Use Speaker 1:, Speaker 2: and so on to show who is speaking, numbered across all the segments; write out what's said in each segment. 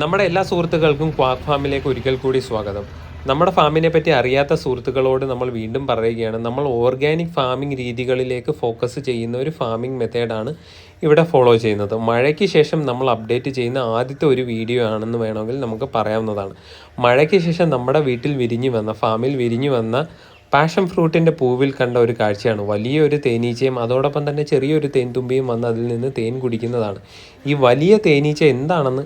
Speaker 1: നമ്മുടെ എല്ലാ സുഹൃത്തുക്കൾക്കും ക്വാക്ക് ഫാമിലേക്ക് ഒരിക്കൽ കൂടി സ്വാഗതം. നമ്മുടെ ഫാമിനെ പറ്റി അറിയാത്ത സുഹൃത്തുക്കളോട് നമ്മൾ വീണ്ടും പറയുകയാണ്, നമ്മൾ ഓർഗാനിക് ഫാമിംഗ് രീതികളിലേക്ക് ഫോക്കസ് ചെയ്യുന്ന ഒരു ഫാമിംഗ് മെത്തേഡാണ് ഇവിടെ ഫോളോ ചെയ്യുന്നത്. മഴയ്ക്ക് ശേഷം നമ്മൾ അപ്ഡേറ്റ് ചെയ്യുന്ന ആദ്യത്തെ ഒരു വീഡിയോ ആണെന്ന് വേണമെങ്കിൽ നമുക്ക് പറയാവുന്നതാണ്. മഴയ്ക്ക് ശേഷം നമ്മുടെ വീട്ടിൽ ഫാമിൽ വിരിഞ്ഞു വന്ന പാഷൻ ഫ്രൂട്ടിൻ്റെ പൂവിൽ കണ്ട ഒരു കാഴ്ചയാണ്. വലിയൊരു തേനീച്ചയും അതോടൊപ്പം തന്നെ ചെറിയൊരു തേൻതുമ്പിയും വന്ന് അതിൽ നിന്ന് തേൻ കുടിക്കുന്നതാണ്. ഈ വലിയ തേനീച്ച എന്താണെന്ന്,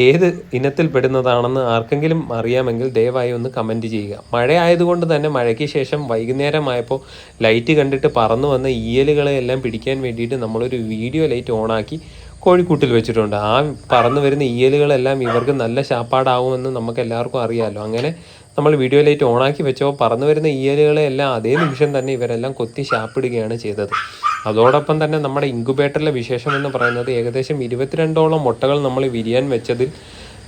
Speaker 1: ഏത് ഇനത്തിൽപ്പെടുന്നതാണെന്ന് ആർക്കെങ്കിലും അറിയാമെങ്കിൽ ദയവായി ഒന്ന് കമൻറ്റ് ചെയ്യുക. മഴയായതുകൊണ്ട് തന്നെ മഴയ്ക്ക് ശേഷം വൈകുന്നേരമായപ്പോൾ ലൈറ്റ് കണ്ടിട്ട് പറന്നു വന്ന ഈയലുകളെയെല്ലാം പിടിക്കാൻ വേണ്ടിയിട്ട് നമ്മളൊരു വീഡിയോ ലൈറ്റ് ഓണാക്കി കോഴിക്കൂട്ടിൽ വെച്ചിട്ടുണ്ട്. ആ പറന്നു വരുന്ന ഈയലുകളെല്ലാം ഇവർക്ക് നല്ല ശാപ്പാടാവുമെന്ന് നമുക്ക് എല്ലാവർക്കും അറിയാമല്ലോ. അങ്ങനെ നമ്മൾ വീഡിയോ ലൈറ്റ് ഓണാക്കി വെച്ചപ്പോൾ പറന്നു വരുന്ന ഈയലുകളെല്ലാം അതേ നിമിഷം തന്നെ ഇവരെല്ലാം കൊത്തി ശാപ്പിടുകയാണ് ചെയ്തത്. അതോടൊപ്പം തന്നെ നമ്മുടെ ഇൻക്യുബേറ്ററിലെ വിശേഷം എന്ന് പറയുന്നത് ഏകദേശം 22ഓളം മുട്ടകൾ നമ്മൾ വിരിയാൻ വെച്ചതിൽ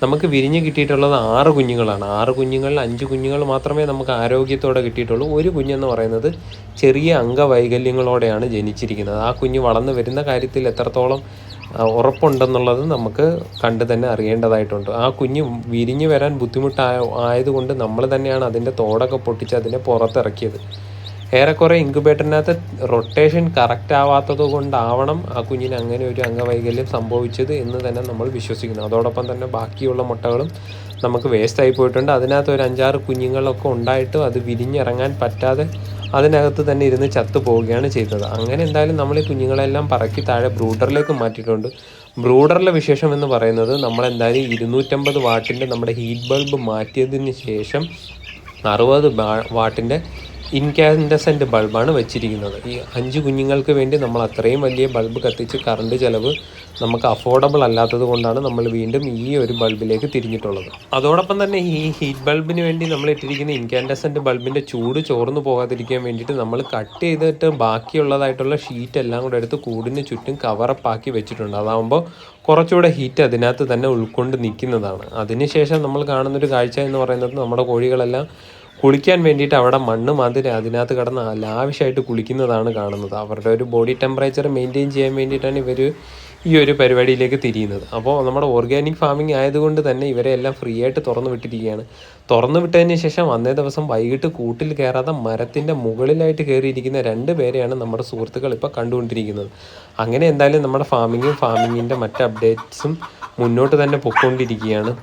Speaker 1: നമുക്ക് വിരിഞ്ഞ് കിട്ടിയിട്ടുള്ളത് 6 കുഞ്ഞുങ്ങളാണ്. 6 കുഞ്ഞുങ്ങളിൽ 5 കുഞ്ഞുങ്ങൾ മാത്രമേ നമുക്ക് ആരോഗ്യത്തോടെ കിട്ടിയിട്ടുള്ളൂ. ഒരു കുഞ്ഞെന്ന് പറയുന്നത് ചെറിയ അംഗവൈകല്യങ്ങളോടെയാണ് ജനിച്ചിരിക്കുന്നത്. ആ കുഞ്ഞ് വളർന്നു വരുന്ന കാര്യത്തിൽ എത്രത്തോളം ഉറപ്പുണ്ടെന്നുള്ളത് നമുക്ക് കണ്ട് തന്നെ അറിയേണ്ടതായിട്ടുണ്ട്. ആ കുഞ്ഞ് വിരിഞ്ഞു വരാൻ ബുദ്ധിമുട്ടായതുകൊണ്ട് നമ്മൾ തന്നെയാണ് അതിൻ്റെ തോടൊക്കെ പൊട്ടിച്ച് അതിനെ പുറത്തിറക്കിയത്. ഏറെക്കുറെ ഇൻക്യുബേറ്ററിനകത്ത് റൊട്ടേഷൻ കറക്റ്റ് ആവാത്തത് കൊണ്ടാവണം ആ കുഞ്ഞിന് അങ്ങനെ ഒരു അംഗവൈകല്യം സംഭവിച്ചത് എന്ന് തന്നെ നമ്മൾ വിശ്വസിക്കുന്നു. അതോടൊപ്പം തന്നെ ബാക്കിയുള്ള മുട്ടകളും നമുക്ക് വേസ്റ്റായി പോയിട്ടുണ്ട്. അതിനകത്ത് ഒരു 5-6 കുഞ്ഞുങ്ങളൊക്കെ ഉണ്ടായിട്ടും അത് വിരിഞ്ഞിറങ്ങാൻ പറ്റാതെ അതിനകത്ത് തന്നെ ഇരുന്ന് ചത്തു പോവുകയാണ് ചെയ്തത്. അങ്ങനെ എന്തായാലും നമ്മൾ ഈ കുഞ്ഞുങ്ങളെല്ലാം പറക്കി താഴെ ബ്രൂഡറിലേക്ക് മാറ്റിയിട്ടുണ്ട്. ബ്രൂഡറിലെ വിശേഷം എന്ന് പറയുന്നത് നമ്മളെന്തായാലും 250 വാട്ടിൻ്റെ നമ്മുടെ ഹീറ്റ് ബൾബ് മാറ്റിയതിന് ശേഷം 60 വാട്ടിൻ്റെ ഇൻകാൻഡസെൻ്റ് ബൾബാണ് വെച്ചിരിക്കുന്നത്. ഈ 5 കുഞ്ഞുങ്ങൾക്ക് വേണ്ടി നമ്മൾ അത്രയും വലിയ ബൾബ് കത്തിച്ച് കറണ്ട് ചിലവ് നമുക്ക് അഫോർഡബിൾ അല്ലാത്തത് കൊണ്ടാണ് നമ്മൾ വീണ്ടും ഈ ഒരു ബൾബിലേക്ക് തിരിഞ്ഞിട്ടുള്ളത്. അതോടൊപ്പം തന്നെ ഈ ഹീറ്റ് ബൾബിന് വേണ്ടി നമ്മൾ ഇട്ടിരിക്കുന്ന ഇൻകാൻഡസെൻ്റ് ബൾബിൻ്റെ ചൂട് ചോർന്നു പോകാതിരിക്കാൻ വേണ്ടിയിട്ട് നമ്മൾ കട്ട് ചെയ്തിട്ട് ബാക്കിയുള്ളതായിട്ടുള്ള ഷീറ്റ് എല്ലാം കൂടെ എടുത്ത് കൂടിന് ചുറ്റും കവറപ്പാക്കി വെച്ചിട്ടുണ്ട്. അതാകുമ്പോൾ കുറച്ചുകൂടെ ഹീറ്റ് അതിനകത്ത് തന്നെ ഉൾക്കൊണ്ട് നിൽക്കുന്നതാണ്. അതിനുശേഷം നമ്മൾ കാണുന്നൊരു കാഴ്ച എന്ന് പറയുന്നത് നമ്മുടെ കോഴികളെല്ലാം കുളിക്കാൻ വേണ്ടിയിട്ട് അവിടെ മണ്ണ് മാതിരി അതിനകത്ത് കിടന്ന് ലാവിഷായിട്ട് കുളിക്കുന്നതാണ് കാണുന്നത്. അവരുടെ ഒരു ബോഡി ടെമ്പറേച്ചർ മെയിൻറ്റെയിൻ ചെയ്യാൻ വേണ്ടിയിട്ടാണ് ഇവർ ഈ ഒരു പരിപാടിയിലേക്ക് തിരിയുന്നത്. അപ്പോൾ നമ്മുടെ ഓർഗാനിക് ഫാമിംഗ് ആയതുകൊണ്ട് തന്നെ ഇവരെ എല്ലാം ഫ്രീ ആയിട്ട് തുറന്നു വിട്ടിരിക്കുകയാണ്. തുറന്നു വിട്ടതിന് ശേഷം അന്നേ ദിവസം വൈകിട്ട് കൂട്ടിൽ കയറാതെ മരത്തിൻ്റെ മുകളിലായിട്ട് കയറിയിരിക്കുന്ന 2 പേരെയാണ് നമ്മുടെ സുഹൃത്തുക്കൾ ഇപ്പോൾ കണ്ടുകൊണ്ടിരിക്കുന്നത്. അങ്ങനെ എന്തായാലും നമ്മുടെ ഫാമിങ്ങിൻ്റെ മറ്റ് അപ്ഡേറ്റ്സും മുന്നോട്ട് തന്നെ പൊയ്ക്കൊണ്ടിരിക്കുകയാണ്.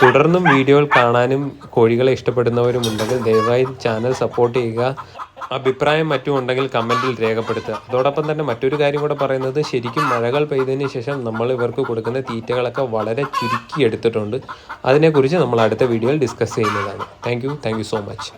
Speaker 1: തുടർന്നും വീഡിയോകൾ കാണാനും കോഴികളെ ഇഷ്ടപ്പെടുന്നവരുമുണ്ടെങ്കിൽ ദയവായി ചാനൽ സപ്പോർട്ട് ചെയ്യുക. അഭിപ്രായം മറ്റും ഉണ്ടെങ്കിൽ കമൻറ്റിൽ രേഖപ്പെടുത്തുക. അതോടൊപ്പം തന്നെ മറ്റൊരു കാര്യം കൂടെ പറയുന്നത്, ശരിക്കും മഴകൾ പെയ്തതിന് ശേഷം നമ്മൾ ഇവർക്ക് കൊടുക്കുന്ന തീറ്റകളൊക്കെ വളരെ ചുരുക്കി എടുത്തിട്ടുണ്ട്. അതിനെക്കുറിച്ച് നമ്മൾ അടുത്ത വീഡിയോയിൽ ഡിസ്കസ് ചെയ്യുന്നതാണ്. Thank you so much.